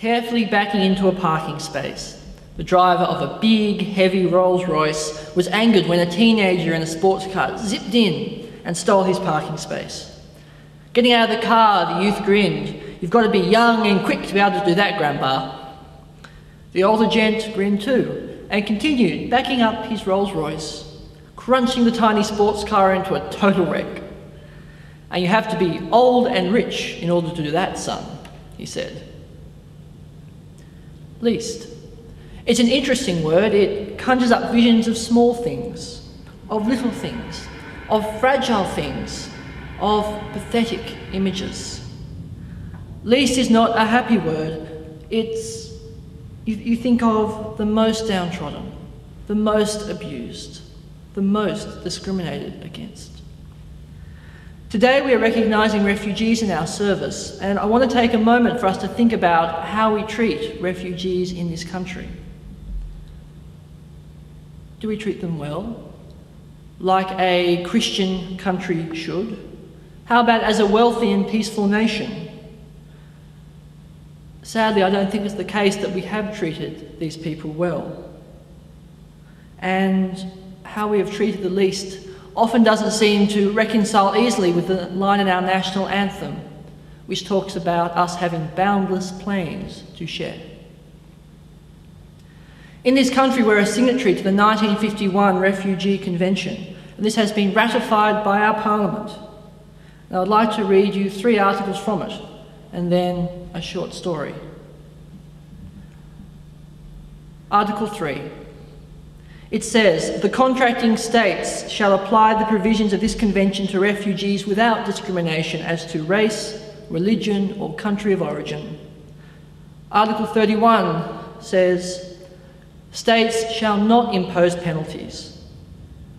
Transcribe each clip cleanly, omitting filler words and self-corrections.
carefully backing into a parking space. The driver of a big, heavy Rolls-Royce was angered when a teenager in a sports car zipped in and stole his parking space. Getting out of the car, the youth grinned. "You've got to be young and quick to be able to do that, Grandpa." The older gent grinned too and continued backing up his Rolls-Royce, crunching the tiny sports car into a total wreck. "And you have to be old and rich in order to do that, son," he said. Least. It's an interesting word. It conjures up visions of small things, of little things, of fragile things, of pathetic images. Least is not a happy word. You think of the most downtrodden, the most abused, the most discriminated against. Today we are recognising refugees in our service, and I want to take a moment for us to think about how we treat refugees in this country. Do we treat them well, like a Christian country should? How about as a wealthy and peaceful nation? Sadly, I don't think it's the case that we have treated these people well. And how we have treated the least often doesn't seem to reconcile easily with the line in our national anthem, which talks about us having boundless plains to share. In this country, we're a signatory to the 1951 Refugee Convention, and this has been ratified by our Parliament. And I'd like to read you 3 articles from it, and then a short story. Article 3. It says, "The contracting states shall apply the provisions of this convention to refugees without discrimination as to race, religion, or country of origin." Article 31 says, "States shall not impose penalties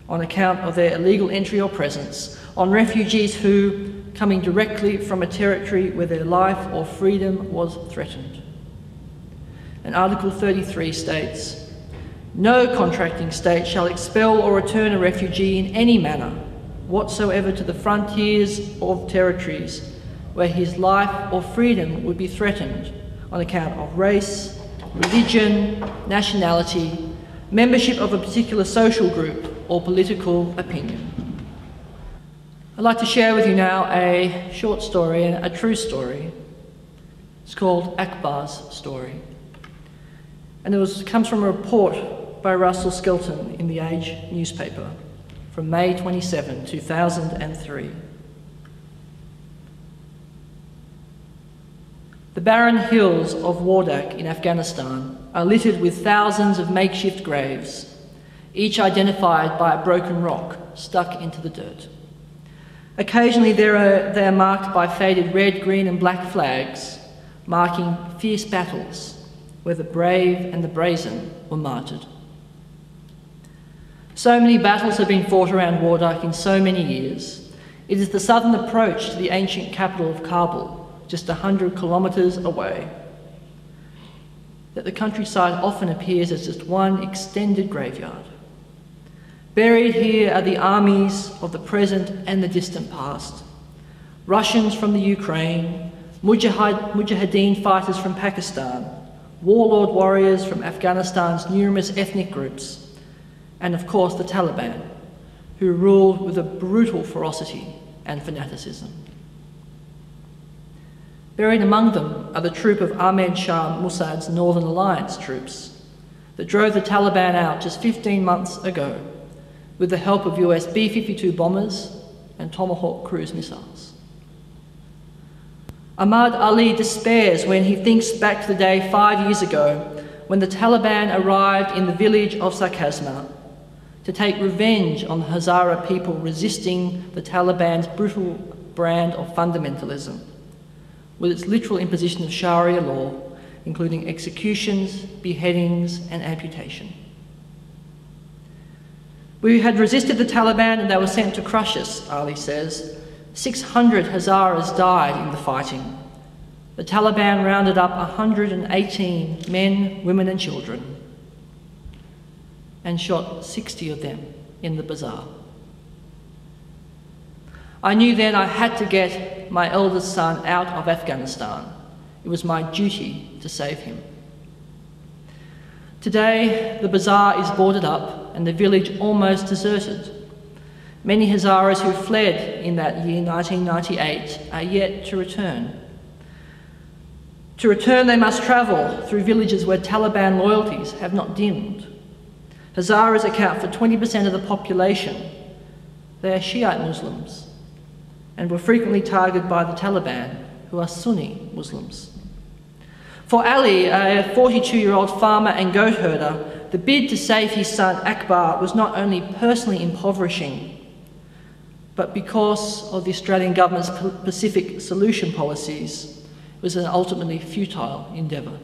on account of their illegal entry or presence on refugees who, coming directly from a territory where their life or freedom was threatened." And Article 33 states, "No contracting state shall expel or return a refugee in any manner whatsoever to the frontiers of territories where his life or freedom would be threatened on account of race, religion, nationality, membership of a particular social group, or political opinion." I'd like to share with you now a short story, and a true story. It's called Akbar's Story. And it comes from a report by Russell Skelton in The Age newspaper from May 27, 2003. The barren hills of Wardak in Afghanistan are littered with thousands of makeshift graves, each identified by a broken rock stuck into the dirt. Occasionally they are marked by faded red, green and black flags, marking fierce battles where the brave and the brazen were martyred. So many battles have been fought around Wardak in so many years. It is the southern approach to the ancient capital of Kabul, just 100 kilometres away, that the countryside often appears as just one extended graveyard. Buried here are the armies of the present and the distant past, Russians from the Ukraine, Mujahideen fighters from Pakistan, warlord warriors from Afghanistan's numerous ethnic groups, and of course the Taliban, who ruled with a brutal ferocity and fanaticism. Buried among them are the troop of Ahmed Shah Mossad's Northern Alliance troops that drove the Taliban out just 15 months ago with the help of US B-52 bombers and Tomahawk cruise missiles. Ahmad Ali despairs when he thinks back to the day 5 years ago when the Taliban arrived in the village of Sarkazma to take revenge on the Hazara people resisting the Taliban's brutal brand of fundamentalism, with its literal imposition of Sharia law, including executions, beheadings, and amputation. We had resisted the Taliban and they were sent to crush us, Ali says. 600 Hazaras died in the fighting. The Taliban rounded up 118 men, women and children and shot 60 of them in the bazaar. I knew then I had to get my eldest son out of Afghanistan. It was my duty to save him. Today, the bazaar is boarded up and the village almost deserted. Many Hazaras who fled in that year, 1998, are yet to return. To return, they must travel through villages where Taliban loyalties have not dimmed. Hazaras account for 20% of the population. They are Shiite Muslims and were frequently targeted by the Taliban, who are Sunni Muslims. For Ali, a 42-year-old farmer and goat herder, the bid to save his son Akbar was not only personally impoverishing, but because of the Australian government's Pacific solution policies, it was an ultimately futile endeavour.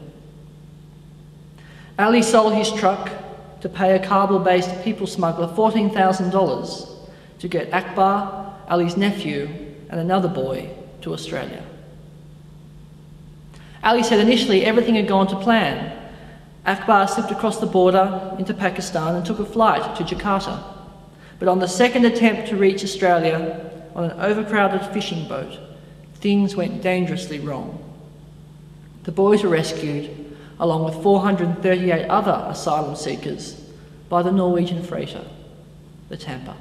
Ali sold his truck to pay a Kabul-based people smuggler $14,000 to get Akbar, Ali's nephew, and another boy to Australia. Ali said initially everything had gone to plan. Akbar slipped across the border into Pakistan and took a flight to Jakarta. But on the second attempt to reach Australia on an overcrowded fishing boat, things went dangerously wrong. The boys were rescued, along with 438 other asylum seekers, by the Norwegian freighter, the Tampa.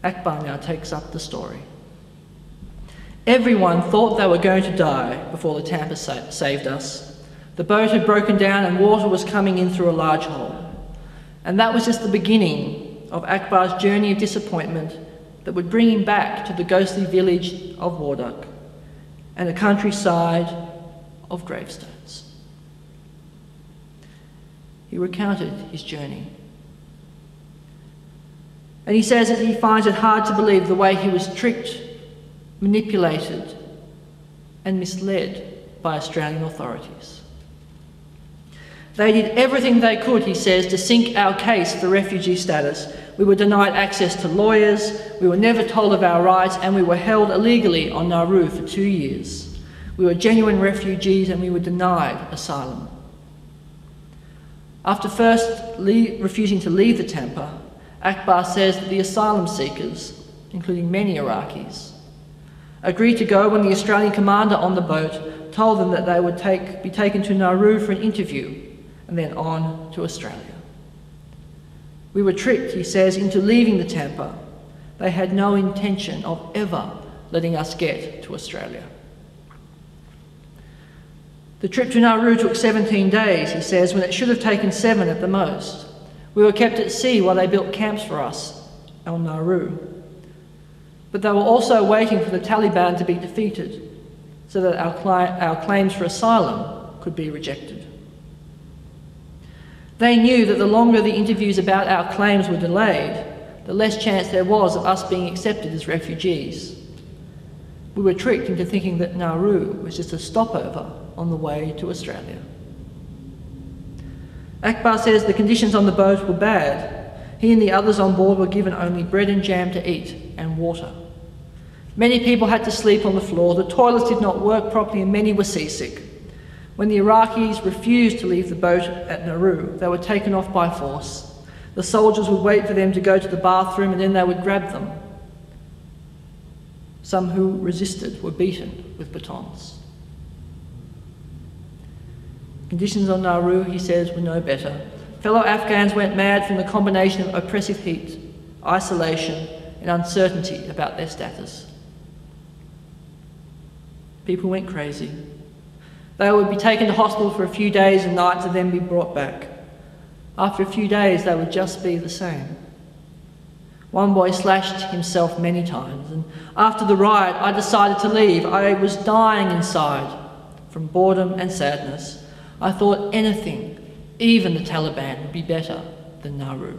Akbar now takes up the story. Everyone thought they were going to die before the Tampa saved us. The boat had broken down and water was coming in through a large hole. And that was just the beginning of Akbar's journey of disappointment that would bring him back to the ghostly village of Wardak and a countryside of gravestones. He recounted his journey. And he says that he finds it hard to believe the way he was tricked, manipulated and misled by Australian authorities. They did everything they could, he says, to sink our case for refugee status. We were denied access to lawyers, we were never told of our rights, and we were held illegally on Nauru for 2 years. We were genuine refugees and we were denied asylum. After first refusing to leave the Tampa, Akbar says that the asylum seekers, including many Iraqis, agreed to go when the Australian commander on the boat told them that they would be taken to Nauru for an interview and then on to Australia. We were tricked, he says, into leaving the Tampa. They had no intention of ever letting us get to Australia. The trip to Nauru took 17 days, he says, when it should have taken 7 at the most. We were kept at sea while they built camps for us on Nauru. But they were also waiting for the Taliban to be defeated so that our claims for asylum could be rejected. They knew that the longer the interviews about our claims were delayed, the less chance there was of us being accepted as refugees. We were tricked into thinking that Nauru was just a stopover on the way to Australia. Akbar says the conditions on the boat were bad. He and the others on board were given only bread and jam to eat and water. Many people had to sleep on the floor, the toilets did not work properly and many were seasick. When the Iraqis refused to leave the boat at Nauru, they were taken off by force. The soldiers would wait for them to go to the bathroom and then they would grab them. Some who resisted were beaten with batons. Conditions on Nauru, he says, were no better. Fellow Afghans went mad from the combination of oppressive heat, isolation, and uncertainty about their status. People went crazy. They would be taken to hospital for a few days and nights and then be brought back. After a few days, they would just be the same. One boy slashed himself many times, and after the riot, I decided to leave. I was dying inside from boredom and sadness. I thought anything, even the Taliban, would be better than Nauru.